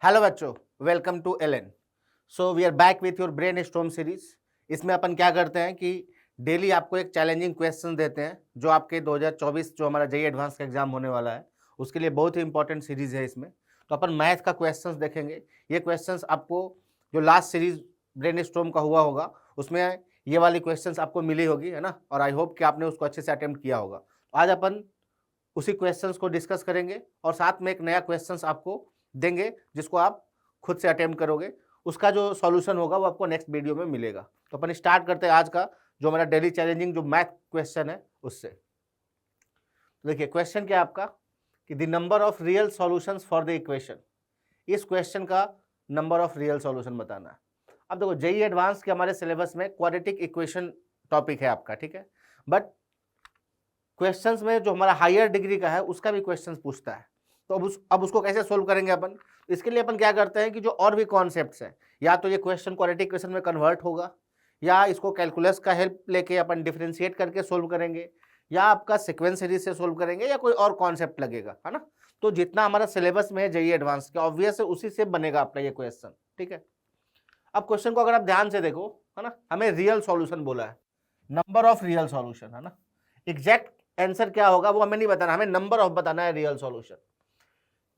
Hello बच्चों, welcome to LN. So we are back with your brainstorm series. इसमें अपन क्या करते हैं कि डेली आपको एक चैलेंजिंग क्वेश्चन देते हैं जो आपके 2024 जो हमारा जेईई एडवांस का एग्जाम होने वाला है उसके लिए बहुत ही इंपॉर्टेंट सीरीज है। इसमें तो अपन मैथ का क्वेश्चंस देखेंगे। ये क्वेश्चंस आपको जो लास्ट सीरीज ब्रेन स्टॉर्म का हुआ होगा उसमें ये वाली क्वेश्चंस आपको मिली होगी, है ना। और आई होप कि आपने उसको अच्छे से अटेम्प्ट किया होगा। आज अपन उसी क्वेश्चंस को डिस्कस करेंगे और साथ में एक नया क्वेश्चंस आपको देंगे जिसको आप खुद से अटेम्प्ट करोगे। उसका जो सॉल्यूशन होगा वो आपको नेक्स्ट वीडियो में मिलेगा। तो अपन स्टार्ट करते हैं आज का जो हमारा डेली चैलेंजिंग जो मैथ क्वेश्चन है उससे। तो देखिए क्वेश्चन क्या है आपका कि the number of real solutions for the equation. इस क्वेश्चन का नंबर ऑफ रियल सॉल्यूशन बताना है। अब देखो जेईई एडवांस के हमारे सिलेबस में क्वाड्रेटिक इक्वेशन टॉपिक है आपका, ठीक है। बट क्वेश्चंस में जो हमारा हायर डिग्री का है उसका भी क्वेश्चंस पूछता है। तो अब उसको कैसे सोल्व करेंगे अपन। इसके लिए अपन क्या करते हैं कि जो और भी कॉन्सेप्ट्स हैं, या तो ये क्वेश्चन क्वाड्रेटिक इक्वेशन में कन्वर्ट होगा, या इसको कैलकुलस का हेल्प लेके अपन डिफरेंशिएट करके सोल्व करेंगे, या आपका सीक्वेंस सीरीज से सोल्व करेंगे, या कोई और कॉन्सेप्ट लगेगा, है ना। तो जितना हमारा सिलेबस में है जेईई एडवांस का ऑब्वियस है उसी से बनेगा आपका ये क्वेश्चन, ठीक है। अब क्वेश्चन को अगर आप ध्यान से देखो, है ना, हमें रियल सॉल्यूशन बोला है, नंबर ऑफ रियल सॉल्यूशन, है ना। एग्जैक्ट आंसर क्या होगा वो हमें नहीं बताना, हमें नंबर ऑफ बताना है रियल सॉल्यूशन।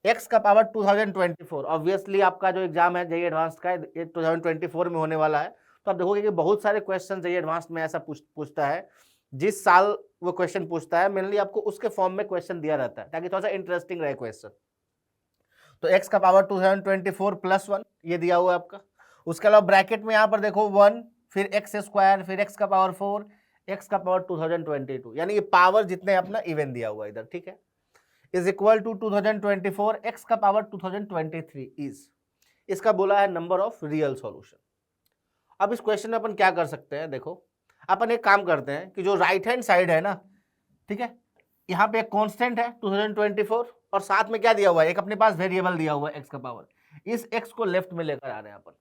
x का पावर 2024, ऑब्वियसली आपका जो एग्जाम है जेईई एडवांस का ये 2024 में होने वाला है। तो आप देखोगे कि बहुत सारे क्वेश्चन जेईई एडवांस में ऐसा पूछता है, जिस साल वो क्वेश्चन पूछता है मेनली आपको उसके फॉर्म में क्वेश्चन दिया रहता है ताकि थोड़ा सा इंटरेस्टिंग रहे क्वेश्चन। तो x का पावर 2024 प्लस 1 ये दिया हुआ है आपका। उसके अलावा ब्रैकेट में यहाँ पर देखो 1, फिर एक्स स्क्वायर, फिर x का पावर 4, x का पावर 2022, यानी ये पावर जितने अपना इवन दिया हुआ है इधर, ठीक है, इज इक्वल टू 2024 x का पावर 2023 इज, इसका बोला है नंबर ऑफ रियल सॉल्यूशन। अब इस क्वेश्चन में अपन क्या कर सकते हैं, देखो अपन एक काम करते हैं कि जो राइट हैंड साइड है ना, ठीक है, यहाँ पे एक कांस्टेंट है 2024 और साथ में क्या दिया हुआ है, एक अपने पास वेरिएबल दिया हुआ है x का पावर। इस x को लेफ्ट में लेकर आ रहे हैं अपन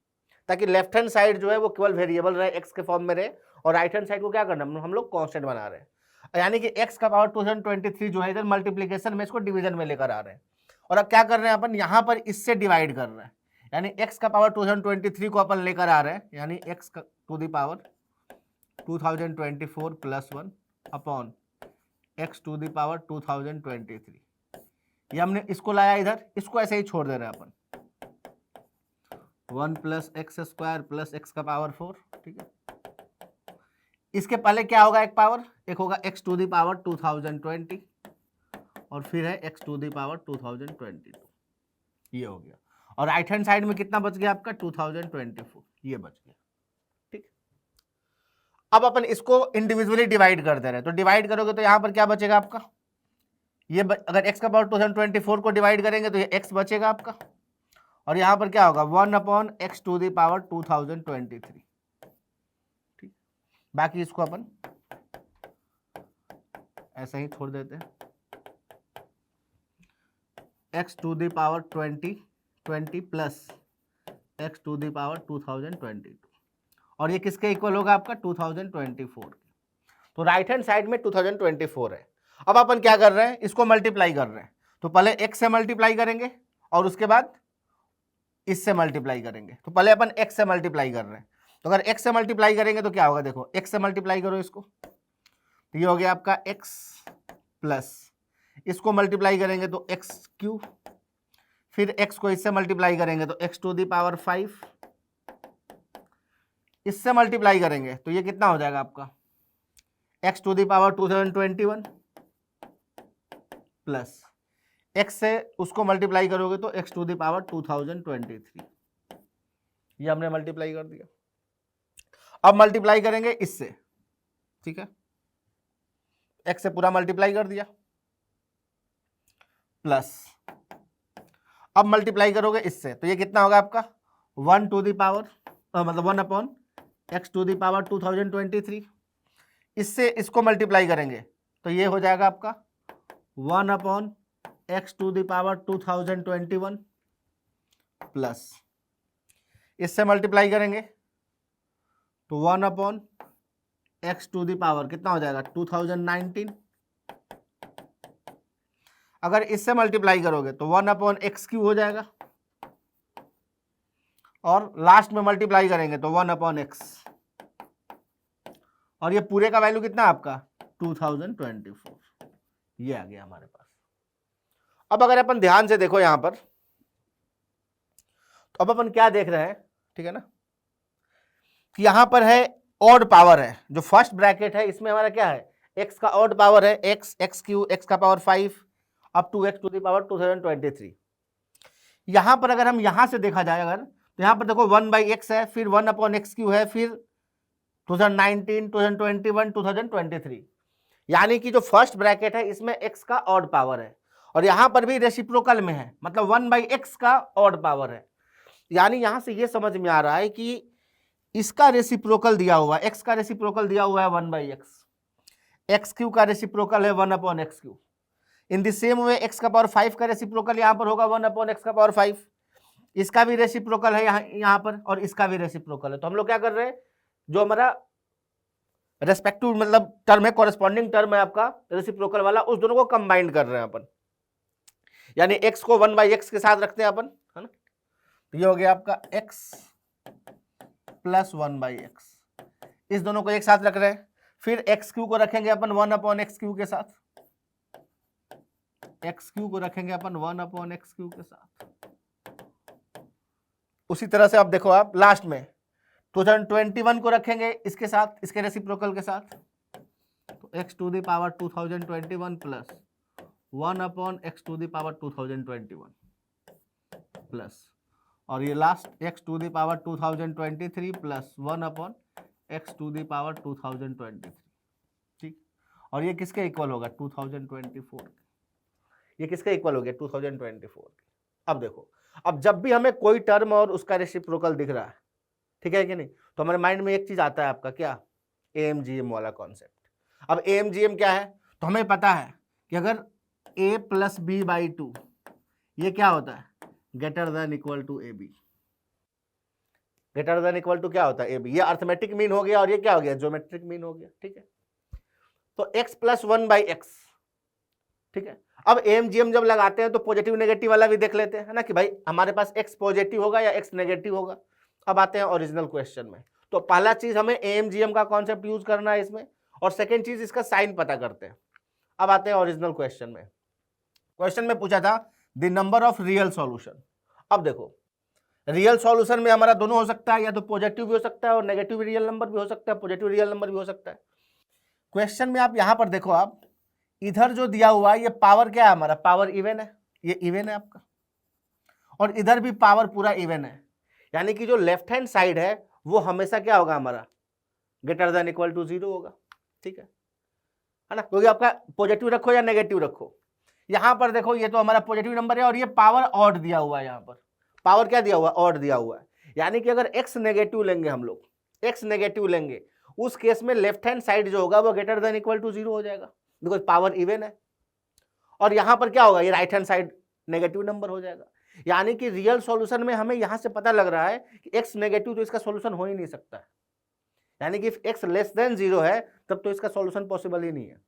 ताकि लेफ्ट हैंड साइड जो है वो केवल वेरिएबल रहे, x के फॉर्म में रहे, और राइट हैंड साइड को क्या करना हम लोग कांस्टेंट बना रहे हैं। यानी कि x का पावर 2023 जो है इधर मल्टीप्लीकेशन में इसको डिवीजन में लेकर आ रहे हैं। और अब क्या कर रहे हैं अपन, यहाँ पर इससे डिवाइड कर रहे हैं, यानी x का पावर 2023 को अपन लेकर आ रहे हैं, यानी x to the power 2024 plus 1 upon x to the power 2023। ये हमने इसको लाया इधर, इसको ऐसे ही छोड़ दे रहे हैं अपन, 1 plus x square plus x का पावर 4, ठीक है। इसके पहले क्या होगा, एक पावर, एक होगा x टू द पावर 2020 और फिर है x टू द पावर 2022, ये हो गया। और राइट हैंड साइड में कितना बच गया आपका 2024, ये बच गया, ठीक। अब अपन इसको इंडिविजुअली डिवाइड कर दे रहे हैं, तो डिवाइड करोगे तो यहां पर क्या बचेगा आपका, ये अगर x का पावर 2024 को डिवाइड करेंगे तो ये x बचेगा आपका, और यहां पर क्या होगा 1 upon x to the power 2023, ठीक। बाकी इसको अपन ऐसा ही छोड़ देते हैं, x to the power 20 plus x to the power 2022, और ये किसके इक्वल होगा आपका 2024। तो राइट हैंड साइड में 2024 है। अब अपन क्या कर रहे हैं, इसको मल्टीप्लाई कर रहे हैं, तो पहले x से मल्टीप्लाई करेंगे और उसके बाद इससे मल्टीप्लाई करेंगे। तो पहले अपन x से मल्टीप्लाई कर रहे हैं, तो अगर x से मल्टीप्लाई करेंगे तो क्या होगा, देखो x से मल्टीप्लाई करो इसको, तो ये हो गया आपका x प्लस, इसको मल्टीप्लाई करेंगे तो x क्यू, फिर x को इससे मल्टीप्लाई करेंगे तो x टू द पावर 5, इससे मल्टीप्लाई करेंगे तो ये कितना हो जाएगा आपका x to the power 2021 plus x से उसको मल्टीप्लाई करोगे तो x टू द पावर 2023, ये हमने मल्टीप्लाई कर दिया। अब मल्टीप्लाई करेंगे इससे, ठीक है, x से पूरा मल्टीप्लाई कर दिया, प्लस अब मल्टीप्लाई करोगे इससे तो ये कितना होगा आपका 1 टू द पावर मतलब 1 upon x to the power 2023, इससे इसको मल्टीप्लाई करेंगे तो ये हो जाएगा आपका 1 upon x to the power 2021 plus, इससे मल्टीप्लाई करेंगे तो 1 upon x to the power कितना हो जाएगा 2019, अगर इससे मल्टीप्लाई करोगे तो 1 अपॉन एक्स क्यू हो जाएगा, और लास्ट में मल्टीप्लाई करेंगे तो 1/x, और ये पूरे का वैल्यू कितना आपका 2024, ये आ गया हमारे पास। अब अगर अपन ध्यान से देखो यहां पर, तो अब अपन क्या देख रहे हैं, ठीक है ना, कि यहां पर है ऑड पावर है, जो फर्स्ट ब्रैकेट है इसमें हमारा क्या है, x का ऑड पावर है, x क्यू, x का power 5 up to x to the power 2023। यहां पर अगर हम यहां से देखा जाए अगर, तो यहां पर देखो 1/x है, फिर 1/x क्यू है, फिर 2019, 2021, 2023, यानी कि जो फर्स्ट ब्रैकेट है इसमें x का ऑड पावर है, और यहां पर भी रेसिप्रोकल में है, मतलब 1/x का ऑड पावर है। यानी यहां से ये समझ में आ रहा है कि इसका रेसिप्रोकल दिया हुआ है, x का रेसिप्रोकल दिया हुआ है 1/x, एक्स क्यू का रेसिप्रोकल है 1/x Q. In the same way x का पावर 5 का रेसिप्रोकल यहां पर होगा 1/x का पावर 5, इसका भी रेसिप्रोकल है यहां पर, और इसका भी रेसिप्रोकल है। तो हम लोग क्या कर रहे हैं, जो हमारा रेस्पेक्टिव मतलब टर्म है, कॉरेस्पॉन्डिंग टर्म है आपका रेसिप्रोकल वाला, उस दोनों को कंबाइंड कर रहे हैं अपन, यानी x को 1/x के साथ रखते हैं अपन, है ना। तो ये हो गया आपका x प्लस 1/x, इस दोनों को एक साथ रख रहे हैं। फिर एक्स क्यू को रखेंगे अपन 1/x क्यू के साथ, एक्स क्यू को रखेंगे अपन 1/x क्यू के साथ। उसी तरह से अब देखो आप लास्ट में 2021 को रखेंगे इसके साथ, इसके रेसिप्रोकल के साथ, तो x to the power 2021 plus 1/x to the power 2021 plus, और ये last x to the power 2023 plus 1/x to the power 2023, ठीक। और ये किसके इक्वल होगा 2024, ये किसके इक्वल हो गया 2024। अब देखो, अब जब भी हमें कोई टर्म और उसका रेसिप्रोकल दिख रहा है, ठीक है कि नहीं, तो हमारे माइंड में एक चीज आता है आपका क्या, AMGM वाला कॉन्सेप्ट। अब AMGM क्या है, तो हमें पता है कि अगर a प्लस b/2 ये क्या होता है, greater than equal to AB, greater than equal to क्या होता है AB, ये अर्थमेटिक मीन हो गया, और ये क्या हो गया ज्योमेट्रिक मीन हो गया, ठीक है। तो x प्लस 1/x, ठीक है। अब AMGM जब लगाते हैं तो पॉजिटिव नेगेटिव वाला भी देख लेते हैं, है ना, कि भाई हमारे पास x पॉजिटिव होगा या x नेगेटिव होगा। अब आते हैं ओरिजिनल क्वेश्चन में, तो पहला चीज हमें AMGM का कॉन्सेप्ट यूज करना है इसमें, और सेकेंड चीज इसका साइन पता करते हैं। अब आते हैं ओरिजिनल क्वेश्चन में। क्वेश्चन में पूछा था the number of real solution. अब देखो, रियल सॉल्यूशन में हमारा दोनों हो सकता है, या तो पॉजिटिव भी हो सकता है और नेगेटिव रियल नंबर भी हो सकता है, पॉजिटिव रियल नंबर भी हो सकता है। क्वेश्चन में आप यहां पर देखो, आप इधर जो दिया हुआ है ये पावर क्या है हमारा, पावर इवन है, ये इवन है आपका, और इधर भी पावर पूरा इवन है, यानी कि जो लेफ्ट हैंड साइड है वो हमेशा क्या होगा हमारा, ग्रेटर देन इक्वल टू 0 होगा, ठीक है ना, क्योंकि आपका पॉजिटिव रखो या नेगेटिव रखो। यहां पर देखो ये तो हमारा पॉजिटिव नंबर है, और ये पावर ऑड दिया हुआ है, यहां पर पावर क्या दिया हुआ है, ऑड दिया हुआ है, यानी कि अगर x नेगेटिव लेंगे हम लोग, x नेगेटिव लेंगे, उस केस में लेफ्ट हैंड साइड जो होगा वो ग्रेटर देन इक्वल टू 0 हो जाएगा, बिकॉज पावर इवन है। और यहां पर क्या होगा, ये right hand side negative number हो जाएगा, यानी कि रियल सॉल्यूशन में हमें यहां से पता लग रहा है कि x नेगेटिव तो इसका सॉल्यूशन हो ही नहीं सकता है, यानी कि x लेस देन 0 है तब तो इसका सॉल्यूशन पॉसिबल ही नहीं है।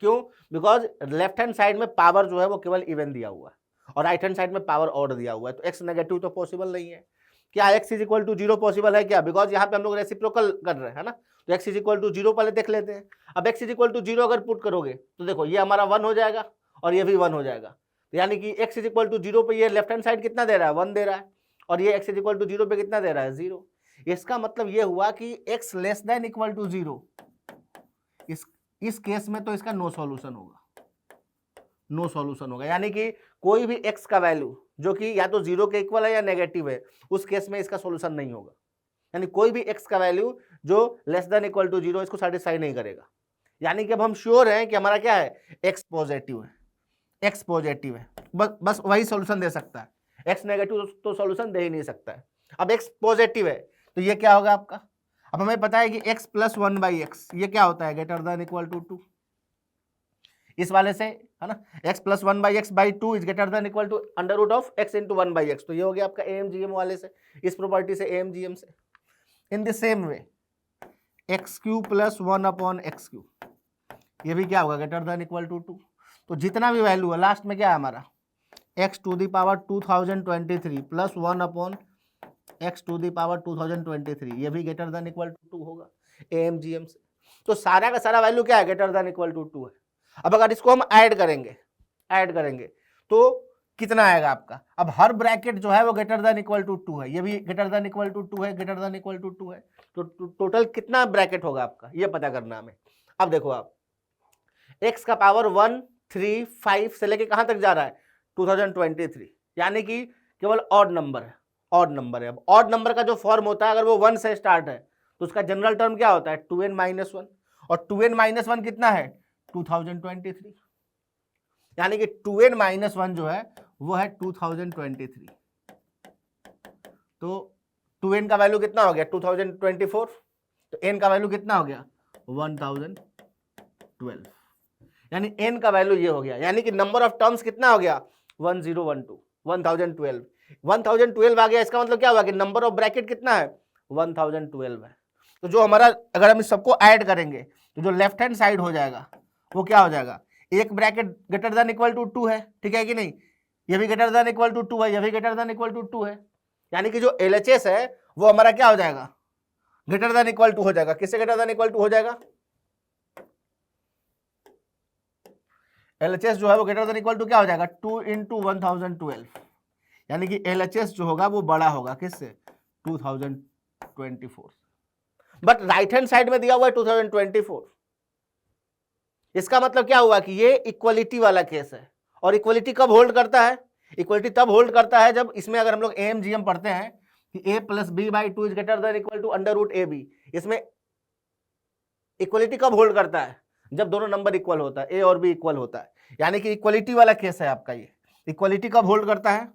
क्यों, बिकॉज लेफ्ट हैंड साइड में पावर जो है वो केवल इवन दिया हुआ है, और राइट हैंड साइड में पावर ऑड दिया हुआ है, तो x नेगेटिव तो पॉसिबल नहीं है। क्या x is equal to 0 possible है क्या, बिकॉज यहाँ पे हम लोग रेसिप्रोकल कर रहे हैं ना, तो x इज इक्वल टू 0 पहले देख लेते हैं। अब x इज इक्वल टू 0 अगर पुट करोगे तो देखो ये हमारा 1 हो जाएगा और ये भी 1 हो जाएगा, तो यानी कि x इज इक्वल टू 0 पे ये लेफ्ट हैंड साइड कितना दे रहा है, 1 दे रहा है, और ये x इज इक्वल टू 0 पे कितना दे रहा है, 0। इसका मतलब ये हुआ कि x less than equal to 0, इस केस में तो इसका नो सॉल्यूशन होगा, नो सॉल्यूशन होगा, यानी कि कोई भी x का वैल्यू जो कि या तो 0 के इक्वल है या नेगेटिव है, उस केस में इसका सॉल्यूशन नहीं होगा, यानी कोई भी x का वैल्यू जो लेस देन इक्वल टू 0 इसको सेटिस्फाई नहीं करेगा। यानी कि अब हम श्योर हैं कि हमारा क्या है, x पॉजिटिव है, x पॉजिटिव है, बस वही सॉल्यूशन दे सकता है, x नेगेटिव तो सॉल्यूशन दे ही नहीं सकता है। अब x पॉजिटिव है तो ये क्या होगा आपका, अब हमें पता है कि x प्लस 1/x ये क्या होता है, ग्रेटर देन इक्वल टू 2, इस वाले से है ना, x प्लस 1/x/2 is greater than equal to under root of x into 1/x, तो ये हो गया आपका AMGM वाले से, इस प्रॉपर्टी से AMGM से। In the same way x Q plus 1/x3 ये भी क्या होगा, ग्रेटर देन इक्वल टू 2, तो जितना भी वैल्यू है लास्ट में क्या है हमारा, x to the power 2023 plus 1/x x to the power 2023, ये भी ग्रेटर देन इक्वल टू 2 होगा AMGM से। तो सारा का सारा वैल्यू क्या है, ग्रेटर देन इक्वल टू 2 है। अब अगर इसको हम ऐड करेंगे तो कितना आएगा आपका। अब हर ब्रैकेट जो है वो ग्रेटर देन इक्वल टू 2 है, ये भी ग्रेटर देन इक्वल टू 2 है, ग्रेटर देन इक्वल टू 2 है। तो टोटल कितना ब्रैकेट होगा आपका, ये पता करना हमें। अब देखो आप x का पावर 1, 3, 5 से लेके कहां तक जा रहा है 2023, यानी कि केवल ऑड नंबर है, ऑड नंबर है। अब ऑड नंबर का जो फॉर्म होता है अगर वो 1 से स्टार्ट है तो उसका जनरल टर्म क्या होता है 2n-1, और 2n-1 कितना है 2023, यानी कि 2n-1 जो है वो है 2023। तो 2n का वैल्यू कितना हो गया 2024, तो n का वैल्यू कितना हो गया 1012, यानी n का वैल्यू ये हो गया, यानी कि नंबर ऑफ टर्म्स कितना हो गया 1012, 1012 आ गया। इसका मतलब क्या हुआ कि नंबर ऑफ ब्रैकेट कितना है 1012 है। तो जो हमारा अगर हम इस सबको ऐड करेंगे तो जो लेफ्ट हैंड साइड हो जाएगा वो क्या हो जाएगा, एक bracket greater than equal to 2 है, ठीक है कि नहीं, ये भी ग्रेटर देन इक्वल टू 2 है, ये भी ग्रेटर देन इक्वल टू 2 है, यानी कि जो LHS है वो हमारा क्या हो जाएगा ग्रेटर देन इक्वल टू हो जाएगा। किससे ग्रेटर देन इक्वल टू हो जाएगा, LHS जो है वो ग्रेटर देन इक्वल टू क्या हो जाएगा 2 × 1012, यानी कि LHS जो होगा वो बड़ा होगा किससे 2024, बट राइट हैंड साइड में दिया हुआ है 2024। इसका मतलब क्या हुआ कि ये इक्वलिटी वाला केस है, और इक्वलिटी कब होल्ड करता है, इक्वलिटी तब होल्ड करता है जब इसमें अगर हम लोग AMGM पढ़ते हैं कि a + b/2 is greater than equal to √AB, इसमें इक्वलिटी कब होल्ड करता है जब दोनों नंबर इक्वल होता है, a और b इक्वल होता है, यानी कि इक्वलिटी वाला केस है आपका ये। इक्वलिटी कब होल्ड करता है,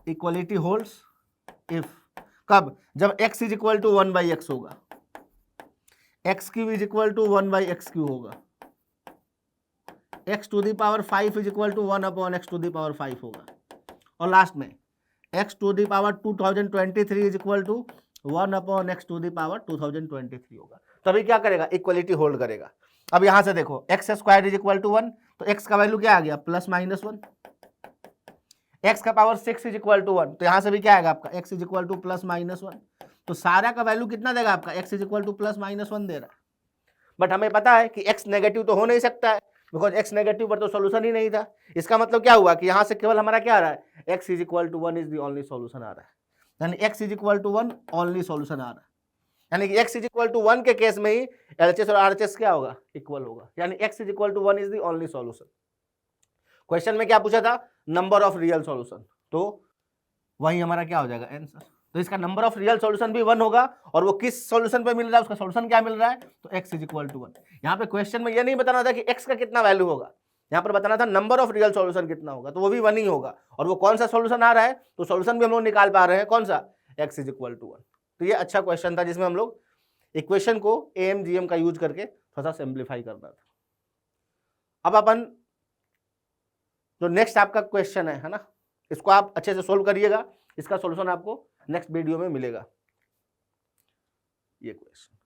इक्वलिटी होल्ड्स इफ, कब, जब x is equal to 1/x होगा, x³ is equal to 1/x³ होगा, x to the power 5 is equal to 1/x to the power 5 होगा, और लास्ट में x to the power 2023 is equal to 1/x to the power 2023 होगा। तभी क्या करेगा, equality hold करेगा। अब यहां से देखो x² इज इक्वल टू 1, तो x का वैल्यू क्या आ गया +-1, x का पावर 6 इज इक्वल टू 1, तो यहां से भी क्या आएगा आपका x इज इक्वल टू +-1, तो सारा का वैल्यू कितना देगा आपका x इज इक्वल टू +-1 दे रहा है। बट हमें पता है कि x नेगेटिव तो हो नहीं सकता है, बिकॉज x नेगेटिव पर तो सोल्यूशन ही नहीं था। इसका मतलब क्या हुआ कि यहां से केवल हमारा क्या आ रहा है x is equal to 1 is the only solution आ रहा है, यानी x is equal to 1 only solution आ रहा है, यानी कि x इज इक्वल टू 1 के केस में ही LHS और RHS क्या होगा इक्वल होगा, यानी x is equal to 1 is the only solution. Question में क्या पूछा था, नंबर ऑफ रियल सॉल्यूशन, तो वही हमारा क्या हो जाएगा आंसर। तो इसका नंबर ऑफ रियल सॉल्यूशन भी 1 होगा, और वो किस सॉल्यूशन पे मिल रहा है, उसका सॉल्यूशन क्या मिल रहा है, तो x इज इक्वल टू 1। यहाँ पे क्वेश्चन में ये नहीं बताना था कि x का कितना वैल्यू होगा, यहाँ पर बताना था नंबर ऑफ रियल सॉल्यूशन कितना होगा, तो वो भी 1 ही होगा, और वो कौन सा सॉल्यूशन आ रहा है, तो सॉल्यूशन भी हम लोग निकाल पा रहे हैं कौन सा, x इज इक्वल टू 1। तो ये अच्छा क्वेश्चन था जिसमें हम लोग इक्वेशन को AMGM का यूज करके थोड़ा सा सिंप्लीफाई करना था। अब अपन जो नेक्स्ट आपका क्वेश्चन है ना, इसको आप अच्छे से सोल्व करिएगा, इसका सॉल्यूशन आपको नेक्स्ट वीडियो में मिलेगा। ये क्वेश्चन